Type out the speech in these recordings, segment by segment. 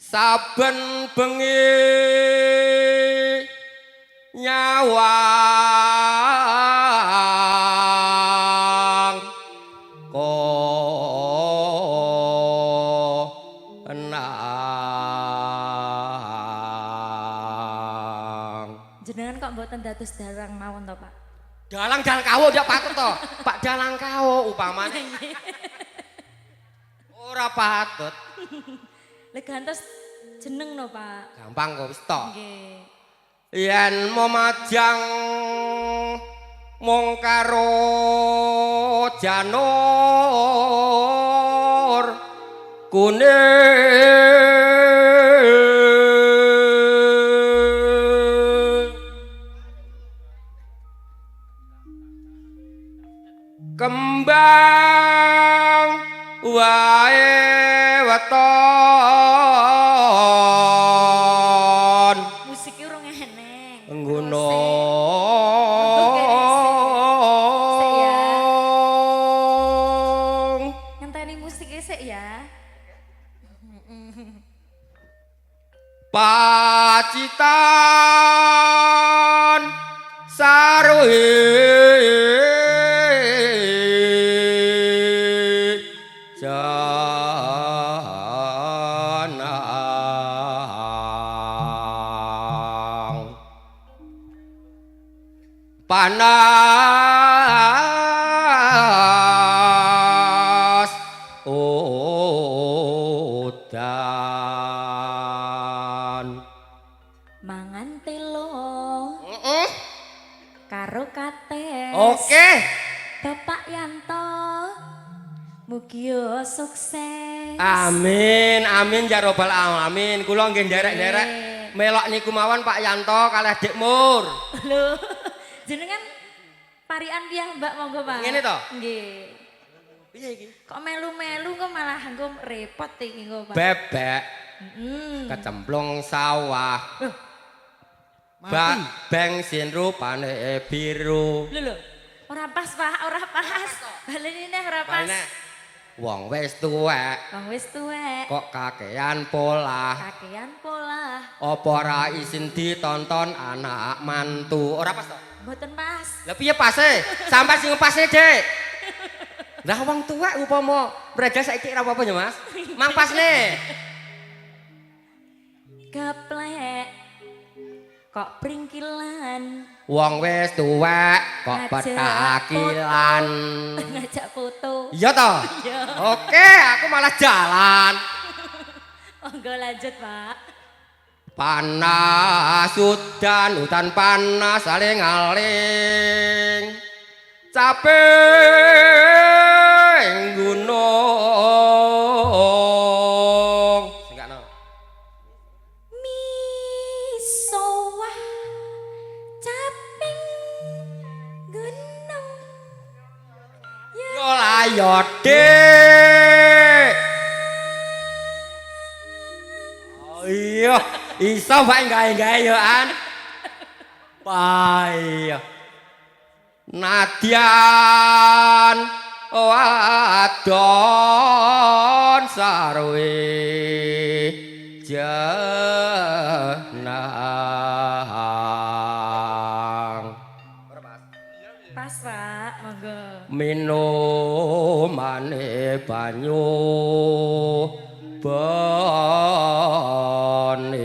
saben bengi nyawang konang. Jenengan kok mboten dados dalang mawon to, Pak? Dalang kawo ndak patut to. Pak dalang kawo upamane. Ora patut. Lek gantos jeneng no, Pak. Gampang kok wis to. Nggih. Yen momajang mung karo janur kuning kembang wae weton Musike urung eneng. gunung Ngenteni musike sik ya. Pacitan saruhe janang panas udan Mangan telo karo kates. Oke. Bapak Yanto. Mugi sukses. Amin, amin ya robbal alamin. Kula nggih nderek-nderek melok niku mawon Pak Yanto kalih Dik Mur. Lho, jenengan parian piye Mbak monggo Pak? Ngene to? Nggih. Piye iki? Kok melu-melu kok malah engko repot iki engko Pak. Bebek kecemplung sawah. Bensin rupane biru. Lho, ora pas Pak, ora pas. Baleni neh ora pas. Wong wis tuwek. Wong wis tuwek. Kok kakean pola. Kakean pola. Apa ora isin ditonton anak mantu. Ora pas to? Mboten pas. Lah piye pase? Sampai sing pase, Dik. Lah wong tuwek upama mregas saiki ora apa-apa ya, Mas. Mang pasne. Gaplek. Kok pringkilan. Wong wis tuwek kok petakilan. Ngajak foto. Iya toh? Iya. Oke, aku malah jalan. Monggo lanjut, Pak. Panas hutan panas aling-aling. Capek gunung. Singkano. Misowah caping gunung. Yo layo Dik. Oh iya, iso bae gawe-gawe yo an. Payo. Nadyan wadon sarwe jenang. Pas, Pak. Monggo. Minumane banyu bening.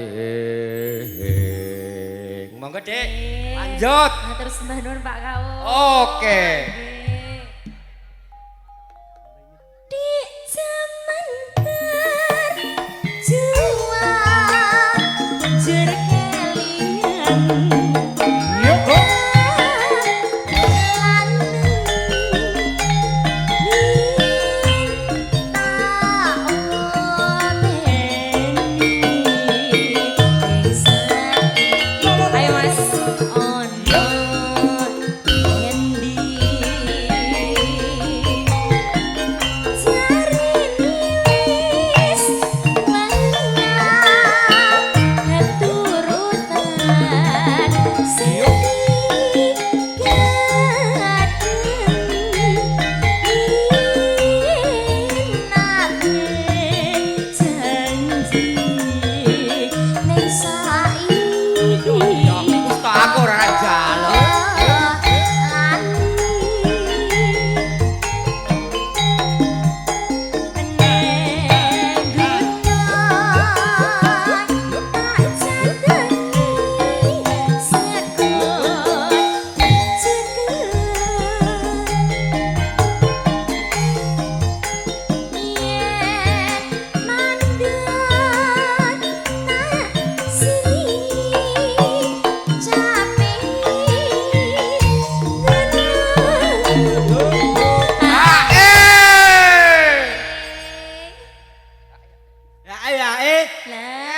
Monggo Dik, lanjut. Matur sembah nuwun Pak Kau. Oke. Di zaman berjuang jerkelian. Ayo Mas, ono endi Lah